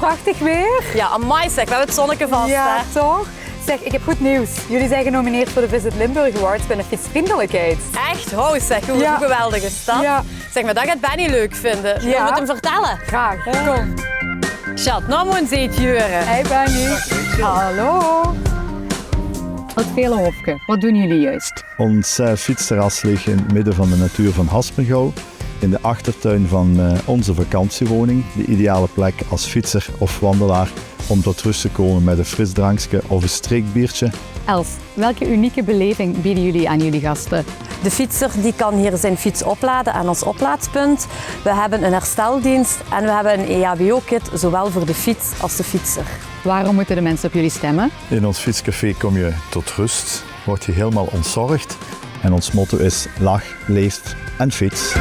prachtig weer. Ja, amai zeg, we hebben het zonnetje vast, Ja, hè. toch? Zeg, ik heb goed nieuws. Jullie zijn genomineerd voor de Visit Limburg Awards bij de fietsvriendelijkheid. Echt? Oh zeg, hoe geweldig is dat? Ja. Zeg maar, dat gaat Benny leuk vinden. Wil je het hem vertellen? Graag, kom. Schat, nou moet je het juren. Hey Benny. Hallo. Het Velenhofke, wat doen jullie juist? Ons fietsterras ligt in het midden van de natuur van Haspengouw. In de achtertuin van onze vakantiewoning. De ideale plek als fietser of wandelaar om tot rust te komen met een frisdrankje of een streekbiertje. Els, welke unieke beleving bieden jullie aan jullie gasten? De fietser die kan hier zijn fiets opladen aan ons oplaadpunt. We hebben een hersteldienst en we hebben een EHBO-kit, zowel voor de fiets als de fietser. Waarom moeten de mensen op jullie stemmen? In ons fietscafé kom je tot rust, word je helemaal ontzorgd. En ons motto is lach, leef en fiets.